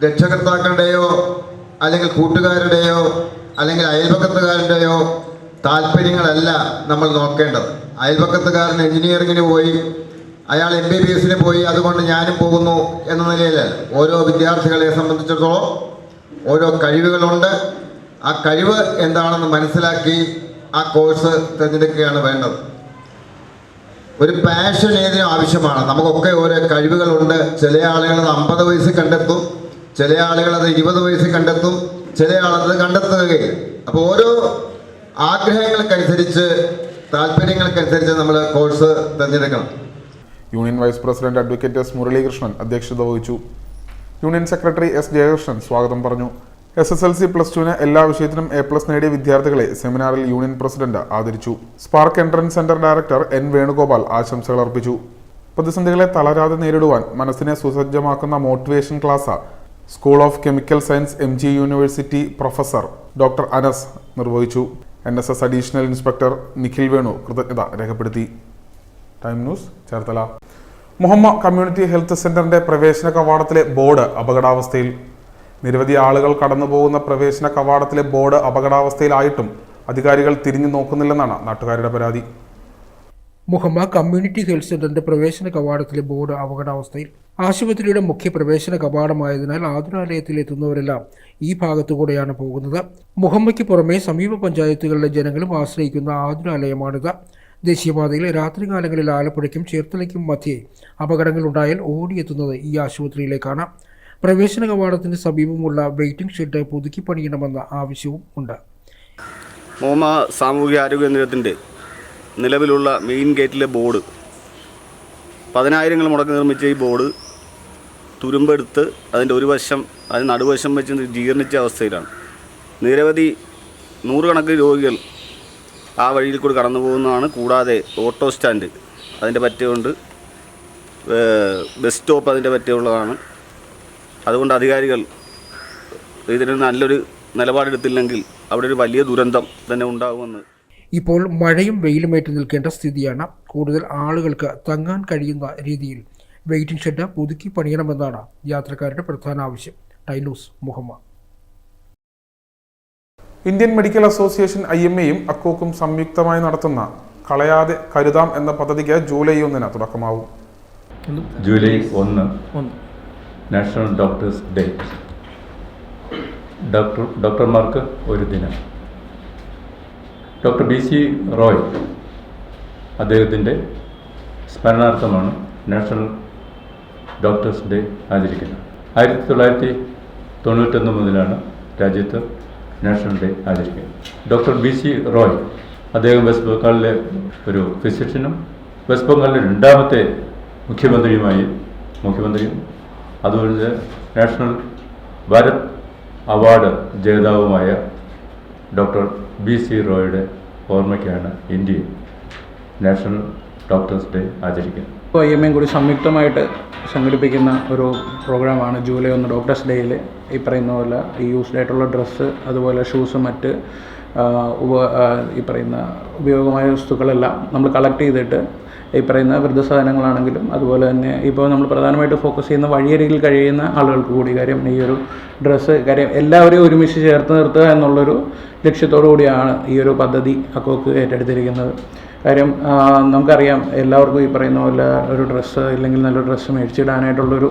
രക്ഷകർത്താക്കളുടെയോ അല്ലെങ്കിൽ കൂട്ടുകാരുടെയോ അല്ലെങ്കിൽ അയൽപക്കത്തുകാരുടെയോ താല്പര്യങ്ങളല്ല നമ്മൾ നോക്കേണ്ടത്. അയൽപക്കത്തുകാരൻ എഞ്ചിനീയറിങ്ങിന് പോയി, അയാൾ MBBSന് പോയി, അതുകൊണ്ട് ഞാനും പോകുന്നു എന്ന നിലയിലല്ല. ഓരോ വിദ്യാർത്ഥികളെ സംബന്ധിച്ചിടത്തോളം ഓരോ കഴിവുകളുണ്ട്. ആ കഴിവ് എന്താണെന്ന് മനസ്സിലാക്കി ആ കോഴ്സ് തിരഞ്ഞെടുക്കുകയാണ് വേണ്ടത്. ഒരു പാഷൻ ഏതിനും ആവശ്യമാണ്. നമുക്കൊക്കെ ഓരോ കഴിവുകളുണ്ട്. ചില ആളുകൾ അത് 50 വയസ്സിൽ കണ്ടെത്തും, ചില ആളുകൾ അത് 20 വയസ്സിൽ കണ്ടെത്തും, ചില ആളത് കണ്ടെത്തുകയില്ല. അപ്പോൾ ഓരോ ആഗ്രഹങ്ങൾക്കനുസരിച്ച്, താല്പര്യങ്ങൾക്കനുസരിച്ച് നമ്മൾ കോഴ്സ് തിരഞ്ഞെടുക്കണം. Union vice president advocate S Muralikrishnan അധ്യക്ഷത വഹിച്ചു. യൂണിയൻ സെക്രട്ടറി S ജയകൃഷ്ണൻ സ്വാഗതം പറഞ്ഞു. SSLC +2 എല്ലാ വിഷയത്തിനും A+ നേടിയ വിദ്യാർത്ഥികളെ സെമിനാറിൽ യൂണിയൻ പ്രസിഡന്റ് ആദരിച്ചു. Spark entrance centre director N Venugopal ആശംസകൾ അർപ്പിച്ചു. പ്രതിസന്ധികളെ തളരാതെ നേരിടുവാൻ മനസ്സിനെ സുസജ്ജമാക്കുന്ന motivation class school of chemical science MG university professor doctor Anas നിർവഹിച്ചു. NSS additional inspector Nikhil Venu കൃതജ്ഞത രേഖപ്പെടുത്തി. Time news Cherthala. Muhamma community health സെന്ററിന്റെ പ്രവേശന കവാടത്തിലെ ബോർഡ് അപകടാവസ്ഥയിൽ. നിരവധി ആളുകൾ കടന്നുപോകുന്ന പ്രവേശന കവാടത്തിലെ ബോർഡ് അപകടാവസ്ഥയിലായിട്ടും അധികാരികൾ തിരിഞ്ഞു നോക്കുന്നില്ലെന്നാണ് നാട്ടുകാരുടെ പരാതി. മുഹമ്മ കമ്മ്യൂണിറ്റി ഹെൽത്ത് സെന്ററിന്റെ പ്രവേശന കവാടത്തിലെ ബോർഡ് അപകടാവസ്ഥയിൽ. ആശുപത്രിയുടെ മുഖ്യ പ്രവേശന കവാടമായതിനാൽ ആതുരാലയത്തിൽ എത്തുന്നവരെല്ലാം ഈ ഭാഗത്തുകൂടെയാണ് പോകുന്നത്. മുഹമ്മയ്ക്ക് പുറമെ സമീപ പഞ്ചായത്തുകളിലെ ജനങ്ങളും ആശ്രയിക്കുന്ന ആതുരാലയമാണിത്. ദേശീയപാതയിൽ രാത്രികാലങ്ങളിൽ ആലപ്പുഴയ്ക്കും ചേർത്തലയ്ക്കും മധ്യേ അപകടങ്ങളുണ്ടായാൽ ഓടിയെത്തുന്നത് ഈ ആശുപത്രിയിലേക്കാണ്. പ്രവേശന കവാടത്തിന് സമീപമുള്ള വെയിറ്റിംഗ് ഷെഡ് പുതുക്കി പണിയണമെന്ന ആവശ്യവും ഉണ്ട്. മുഹമ്മ സാമൂഹിക ആരോഗ്യ കേന്ദ്രത്തിൻ്റെ നിലവിലുള്ള മെയിൻ ഗേറ്റിലെ ബോർഡ് 10,000 മുടക്കി നിർമ്മിച്ച ഈ ബോർഡ് തുരുമ്പെടുത്ത് അതിൻ്റെ ഒരു വശം, അതിന് നടുവശം വെച്ച് ജീർണിച്ച അവസ്ഥയിലാണ്. നിരവധി നൂറുകണക്കിന് രോഗികൾ ആ വഴിയിൽ കൂടി കടന്നു പോകുന്നതാണ്. കൂടാതെ ഓട്ടോ സ്റ്റാൻഡ് അതിൻ്റെ പറ്റിയുണ്ട്, ബസ് സ്റ്റോപ്പ് അതിൻ്റെ പറ്റിയുള്ളതാണ്. അതുകൊണ്ട് അധികാരികൾ ഇതിന് നല്ലൊരു നിലപാടെടുത്തില്ലെങ്കിൽ അവിടെ ഒരു വലിയ ദുരന്തം തന്നെ ഉണ്ടാകുമെന്ന് ഇപ്പോൾ മഴയും വെയിലുമേറ്റ് നിൽക്കേണ്ട സ്ഥിതിയാണ്. കൂടുതൽ ആളുകൾക്ക് തങ്ങാൻ കഴിയുന്ന രീതിയിൽ വെയിറ്റിംഗ് ഷെഡ് പുതുക്കി പണിയണമെന്നാണ് യാത്രക്കാരുടെ പ്രധാന ആവശ്യം. ടൈലൂസ് മുഹമ്മദ്. ഇന്ത്യൻ മെഡിക്കൽ അസോസിയേഷൻ IMAയും അക്കോക്കും സംയുക്തമായി നടത്തുന്ന കളയാതെ കരുതാം എന്ന പദ്ധതിക്ക് ജൂലൈ 1 തുടക്കമാവും. July 1 national doctors day. ഡോക്ടർമാർക്ക് ഒരു ദിനം. ഡോക്ടർ BC റോയ് അദ്ദേഹത്തിൻ്റെ സ്മരണാർത്ഥമാണ് നാഷണൽ ഡോക്ടേഴ്സ് ഡേ ആചരിക്കുന്നത്. 1991 മുതലാണ് രാജ്യത്ത് നാഷണൽ ഡേ ആചരിക്കുന്നത്. ഡോക്ടർ BC റോയ് അദ്ദേഹം വെസ്റ്റ് ബംഗാളിലെ ഒരു ഫിസിഷ്യനും വെസ്റ്റ് ബംഗാളിലെ 2ാമത്തെ മുഖ്യമന്ത്രിയും അതുപോലെ നാഷണൽ ഭാരത് അവാർഡ് ജേതാവുമായ ഡോക്ടർ BC റോയുടെ ഓർമ്മയ്ക്കാണ് ഇന്ത്യയിൽ നാഷണൽ ഡോക്ടേഴ്സ് ഡേ ആചരിക്കുന്നത്. IMAയും കൂടി സംയുക്തമായിട്ട് സംഘടിപ്പിക്കുന്ന ഒരു പ്രോഗ്രാമാണ് ജൂലൈ 1 ഡോക്ടേഴ്സ് ഡേയിൽ. ഈ പറയുന്ന പോലെ ഈ യൂസ്ഡ് ആയിട്ടുള്ള ഡ്രസ്സ്, അതുപോലെ ഷൂസ്, മറ്റ് ഈ പറയുന്ന ഉപയോഗമായ വസ്തുക്കളെല്ലാം നമ്മൾ കളക്ട് ചെയ്തിട്ട് ഈ പറയുന്ന വൃദ്ധസാധനങ്ങളാണെങ്കിലും അതുപോലെ തന്നെ ഇപ്പോൾ നമ്മൾ പ്രധാനമായിട്ട് ഫോക്കസ് ചെയ്യുന്ന വഴിയരികിൽ കഴിയുന്ന ആളുകൾക്ക് കൂടി. കാര്യം ഈ ഒരു കാര്യം എല്ലാവരെയും ഒരുമിച്ച് ചേർത്ത് നിർത്തുക എന്നുള്ളൊരു ലക്ഷ്യത്തോടു കൂടിയാണ് ഈ ഒരു പദ്ധതി അക്കോക്ക് ഏറ്റെടുത്തിരിക്കുന്നത്. കാര്യം നമുക്കറിയാം എല്ലാവർക്കും ഈ പറയുന്ന പോലെ ഒരു ഡ്രസ്സ് ഇല്ലെങ്കിൽ നല്ലൊരു ഡ്രസ്സ് മേടിച്ചിടാനായിട്ടുള്ളൊരു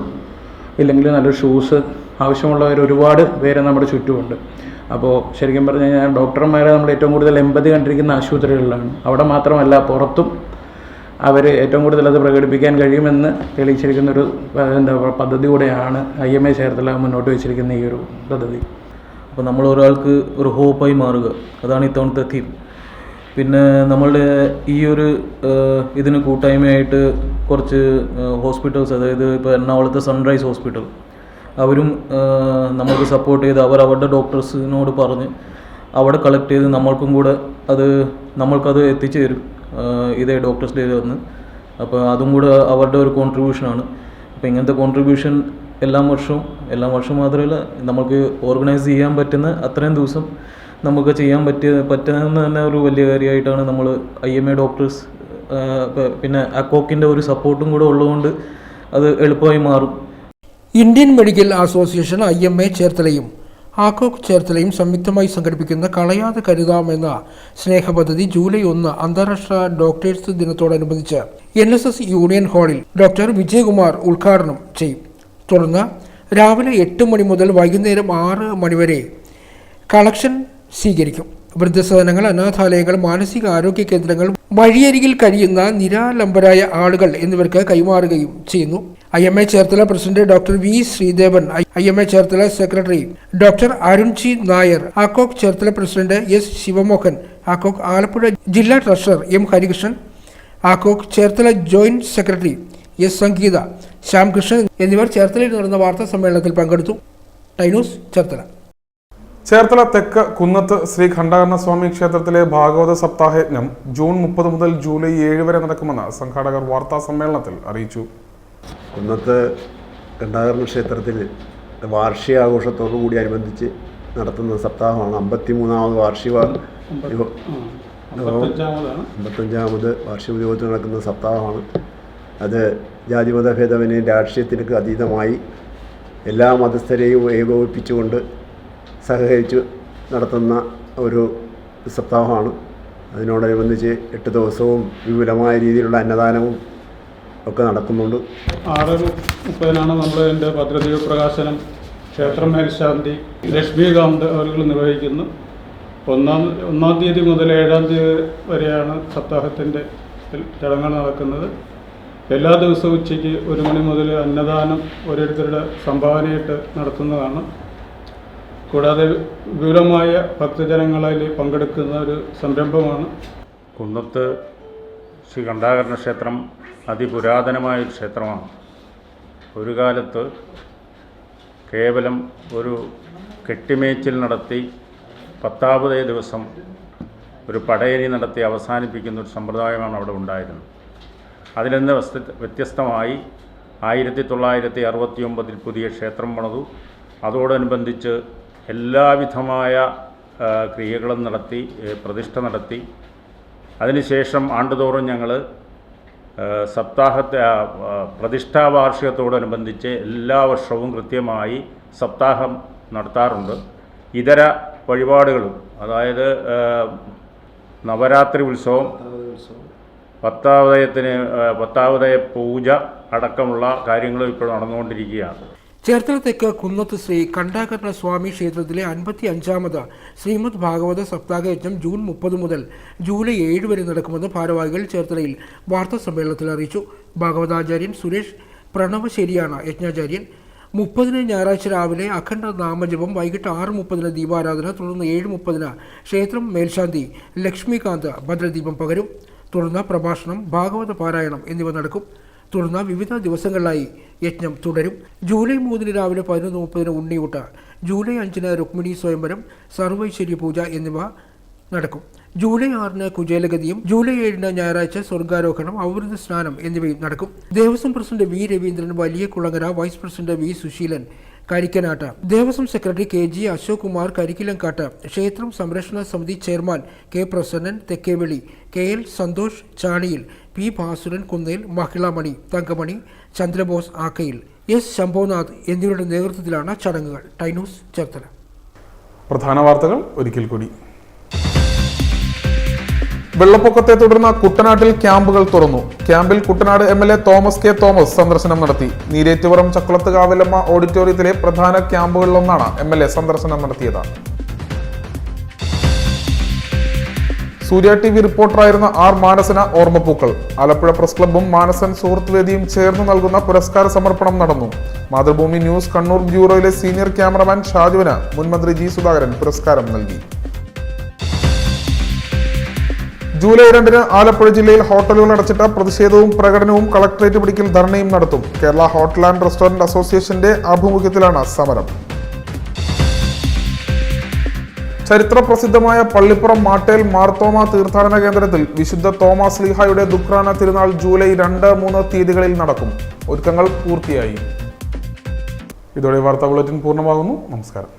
ഇല്ലെങ്കിൽ നല്ലൊരു ഷൂസ് ആവശ്യമുള്ളവർ ഒരുപാട് പേര് നമ്മുടെ ചുറ്റുമുണ്ട്. അപ്പോൾ ശരിക്കും പറഞ്ഞു കഴിഞ്ഞാൽ ഡോക്ടർമാരെ നമ്മൾ ഏറ്റവും കൂടുതൽ എമ്പതി കണ്ടിരിക്കുന്ന ആശുപത്രികളിലാണ്. അവിടെ മാത്രമല്ല പുറത്തും അവർ ഏറ്റവും കൂടുതൽ അത് പ്രകടിപ്പിക്കാൻ കഴിയുമെന്ന് തെളിയിച്ചിരിക്കുന്നൊരു പദ്ധതി കൂടെയാണ് IMA ചേർത്തല മുന്നോട്ട് വെച്ചിരിക്കുന്ന ഈ ഒരു പദ്ധതി. അപ്പോൾ നമ്മൾ ഒരാൾക്ക് ഒരു ഹോപ്പായി മാറുക, അതാണ് ഇത്തവണത്തെ തീം. പിന്നെ നമ്മളുടെ ഈ ഒരു ഇതിന് കൂട്ടായ്മയായിട്ട് കുറച്ച് ഹോസ്പിറ്റൽസ്, അതായത് ഇപ്പോൾ എറണാകുളത്തെ സൺറൈസ് ഹോസ്പിറ്റൽ, അവരും നമ്മൾക്ക് സപ്പോർട്ട് ചെയ്ത് അവരുടെ ഡോക്ടേഴ്സിനോട് പറഞ്ഞ് അവിടെ കളക്ട് ചെയ്ത് നമ്മൾക്കത് എത്തിച്ചു തരും ഇതേ ഡോക്ടേഴ്സ് ഡേ വന്ന്. അപ്പോൾ അതും കൂടെ അവരുടെ ഒരു കോൺട്രിബ്യൂഷനാണ്. അപ്പോൾ ഇങ്ങനത്തെ കോൺട്രിബ്യൂഷൻ എല്ലാ വർഷവും മാത്രമല്ല, നമുക്ക് ഓർഗനൈസ് ചെയ്യാൻ പറ്റുന്ന അത്രയും ദിവസം നമുക്ക് ചെയ്യാൻ പറ്റുന്ന തന്നെ ഒരു വലിയ കാര്യമായിട്ടാണ് നമ്മൾ IMA ഡോക്ടേഴ്സ് പിന്നെ അക്കോക്കിൻ്റെ ഒരു സപ്പോർട്ടും കൂടെ ഉള്ളതുകൊണ്ട് അത് എളുപ്പമായി മാറും. ഇന്ത്യൻ മെഡിക്കൽ അസോസിയേഷൻ IMA ചേർത്തലയും ആക്കോക്ക് ചേർത്തലയും സംയുക്തമായി സംഘടിപ്പിക്കുന്ന കളയാതെ കരുതാം എന്ന സ്നേഹപദ്ധതി ജൂലൈ 1 അന്താരാഷ്ട്ര ഡോക്ടേഴ്സ് ദിനത്തോടനുബന്ധിച്ച് NSS യൂണിയൻ ഹാളിൽ ഡോക്ടർ വിജയകുമാർ ഉദ്ഘാടനം ചെയ്യും. തുടർന്ന് രാവിലെ 8 മണി മുതൽ വൈകുന്നേരം 6 മണി വരെ കളക്ഷൻ സ്വീകരിക്കും. വൃദ്ധസദനങ്ങൾ, അനാഥാലയങ്ങൾ, മാനസികാരോഗ്യ കേന്ദ്രങ്ങൾ, വഴിയരികിൽ കഴിയുന്ന നിരാലംബരായ ആളുകൾ എന്നിവർക്ക് കൈമാറുകയും ചെയ്യുന്നു. IMA Cherthala president doctor V Sreedevan, IMA Cherthala secretary doctor Arunji Nair, ആക്കോക്ക് ചേർത്തല പ്രസിഡന്റ് S ശിവമോഹൻ, ആക്കോക്ക് ആലപ്പുഴ ജില്ലാ ട്രഷറർ M ഹരികൃഷ്ണൻ, ആക്കോക്ക് Cherthala joint secretary S Sangeetha, Shyamkrishnan എന്നിവർ ചേർത്തലയിൽ നടന്ന വാർത്താ സമ്മേളനത്തിൽ പങ്കെടുത്തു. ടൈനൂസ് ചേർത്തല. ചേർത്തല തെക്ക് കുന്നത്ത് ശ്രീ ഖണ്ഡാകർണസ്വാമി ക്ഷേത്രത്തിലെ ഭാഗവത സപ്താഹയജ്ഞം ജൂൺ 30 മുതൽ ജൂലൈ 7 വരെ നടക്കുമെന്ന് സംഘാടകർ വാർത്താ സമ്മേളനത്തിൽ അറിയിച്ചു. കുന്നത്ത് ഖണ്ഡാകർണ ക്ഷേത്രത്തിൽ വാർഷികാഘോഷത്തോടു കൂടി അനുബന്ധിച്ച് നടത്തുന്ന സപ്താഹമാണ്. 53ാമത് വാർഷിക 55ാമത് വാർഷിക ഉദ്യോഗത്തിൽ നടക്കുന്ന സപ്താഹമാണ്. അത് ജാതിമത ഭേദമന്യേ രാഷ്ട്രീയത്തിനൊക്കെ അതീതമായി എല്ലാ മതസ്ഥരെയും ഏകോപിപ്പിച്ചുകൊണ്ട് സഹകരിച്ച് നടത്തുന്ന ഒരു സപ്താഹമാണ്. അതിനോടനുബന്ധിച്ച് 8 ദിവസവും വിപുലമായ രീതിയിലുള്ള അന്നദാനവും ഒക്കെ നടക്കുന്നുണ്ട്. 6:30 നമ്മൾ എൻ്റെ പദ്ധതി പ്രകാശനം ക്ഷേത്രം മേൽശാന്തി ലക്ഷ്മികാന്ത് അവർ നിർവഹിക്കുന്നു. 1-ാം തീയതി മുതൽ 7-ാം തീയതി വരെയാണ് സപ്താഹത്തിൻ്റെ ചടങ്ങുകൾ നടക്കുന്നത്. എല്ലാ ദിവസവും ഉച്ചയ്ക്ക് 1 മണി മുതൽ അന്നദാനം ഓരോരുത്തരുടെ സംഭാവനയായിട്ട് നടത്തുന്നതാണ്. കൂടാതെ വിപുലമായ ഭക്തജനങ്ങളിൽ പങ്കെടുക്കുന്ന ഒരു സംരംഭമാണ്. കുന്നത്ത് ശ്രീ ഖണ്ഡാകർണ ക്ഷേത്രം അതിപുരാതനമായൊരു ക്ഷേത്രമാണ്. ഒരു കാലത്ത് കേവലം ഒരു കെട്ടിമേച്ചിൽ നടത്തി 10ാമതേ ദിവസം ഒരു പടയണി നടത്തി അവസാനിപ്പിക്കുന്ന ഒരു സമ്പ്രദായമാണ് അവിടെ ഉണ്ടായിരുന്നത്. അതിൽ നിന്ന് വ്യത്യസ്തമായി 1969 പുതിയ ക്ഷേത്രം പണിതു. അതോടനുബന്ധിച്ച് എല്ലാവിധമായ ക്രിയകളും നടത്തി പ്രതിഷ്ഠ നടത്തി അതിനുശേഷം ആണ്ടുതോറും ഞങ്ങൾ സപ്താഹത്തെ പ്രതിഷ്ഠാവാർഷികത്തോടനുബന്ധിച്ച് എല്ലാ വർഷവും കൃത്യമായി സപ്താഹം നടത്താറുണ്ട്. ഇതര വഴിപാടുകളും, അതായത് നവരാത്രി ഉത്സവം, പത്താവതയ പൂജ അടക്കമുള്ള കാര്യങ്ങളും ഇപ്പോൾ നടന്നുകൊണ്ടിരിക്കുകയാണ്. ചേർത്തല തെക്ക് കുന്നത്ത് ശ്രീ കണ്ഠാകർണ സ്വാമി ക്ഷേത്രത്തിലെ 55ാമത് ശ്രീമദ് ഭാഗവത സപ്താഹയജ്ഞം ജൂൺ 30 മുതൽ ജൂലൈ 7 വരെ നടക്കുമെന്ന് ഭാരവാഹികൾ ചേർത്തലയിൽ വാർത്താ സമ്മേളനത്തിൽ അറിയിച്ചു. ഭാഗവതാചാര്യൻ സുരേഷ് പ്രണവശ്ശേരിയാണ് യജ്ഞാചാര്യൻ. 30 ഞായറാഴ്ച രാവിലെ അഖണ്ഡ നാമജപം, വൈകിട്ട് 6:30 ദീപാരാധന, തുടർന്ന് 7:30 ക്ഷേത്രം മേൽശാന്തി ലക്ഷ്മികാന്ത് ഭദ്രദീപം പകരും. തുടർന്ന് പ്രഭാഷണം, ഭാഗവത പാരായണം എന്നിവ നടക്കും. തുടർന്ന് വിവിധ ദിവസങ്ങളിലായി യജ്ഞം തുടരും. ജൂലൈ 3 രാവിലെ 11:30 ഉണ്ണിയൂട്ട, ജൂലൈ 5 രുക്മിണി സ്വയംവരം, സർവൈശ്വര്യ പൂജ എന്നിവ നടക്കും. ജൂലൈ 6 കുചേലഗതിയും, ജൂലൈ 7 ഞായറാഴ്ച സ്വർഗാരോഹണം, അവൃത സ്നാനം എന്നിവയും നടക്കും. Devaswom president V Raveendran Valiyakulangara, vice president V Susheelan Karikkanattu, Devaswom secretary KG Ashok Kumar Karikkilankattu, ക്ഷേത്രം സംരക്ഷണ സമിതി chairman K Prasannan Thekkevili, KL Santhosh Chaniyil, P Bhasuran Kunnel, Mahilamani Thankamani, Chandrabose Akkayil, S Shambhonath എന്നിവരുടെ നേതൃത്വത്തിലാണ് ചടങ്ങുകൾ. ടൈനൂസ് ചേർത്തല. പ്രധാന വാർത്തകൾ ഒരിക്കൽ കൂടി. വെള്ളപ്പൊക്കത്തെ തുടർന്ന് കുട്ടനാട്ടിൽ ക്യാമ്പുകൾ തുറന്നു. ക്യാമ്പിൽ Kuttanad MLA Thomas K Thomas സന്ദർശനം നടത്തി. നീരേറ്റുപുറം ചക്കുളത്ത് കാവിലമ്മ ഓഡിറ്റോറിയത്തിലെ പ്രധാന ക്യാമ്പുകളിലൊന്നാണ് MLA സന്ദർശനം നടത്തിയത്. സൂര്യ TV റിപ്പോർട്ടറായിരുന്ന R മാനസന ഓർമ്മപ്പൂക്കൾ. ആലപ്പുഴ പ്രസ് ക്ലബ്ബും മാനസൻ സുഹൃത്ത് വേദിയും ചേർന്ന് നൽകുന്ന പുരസ്കാര സമർപ്പണം നടന്നു. മാതൃഭൂമി ന്യൂസ് കണ്ണൂർ ബ്യൂറോയിലെ സീനിയർ ക്യാമറമാൻ ഷാജുവിന് മുൻമന്ത്രി G സുധാകരൻ പുരസ്കാരം നൽകി. ജൂലൈ 2 ആലപ്പുഴ ജില്ലയിൽ ഹോട്ടലുകൾ അടച്ചിട്ട പ്രതിഷേധവും പ്രകടനവും കളക്ടറേറ്റ് പിടിക്കൽ ധർണയും നടത്തും. കേരള ഹോട്ടൽ ആൻഡ് റെസ്റ്റോറന്റ് അസോസിയേഷന്റെ ആഭിമുഖ്യത്തിലാണ് സമരം. ചരിത്ര പ്രസിദ്ധമായ പള്ളിപ്പുറം മാട്ടേൽ മാർത്തോമ തീർത്ഥാടന കേന്ദ്രത്തിൽ വിശുദ്ധ തോമാസ് ശ്ലീഹായുടെ ദുഃഖ്രാന തിരുനാൾ ജൂലൈ 2, 3 തീയതികളിൽ നടക്കും. ഒരുക്കങ്ങൾ പൂർത്തിയായി. ഇതോടെ വാർത്താ ബുള്ളറ്റിൻ പൂർണ്ണമാകുന്നു. നമസ്കാരം.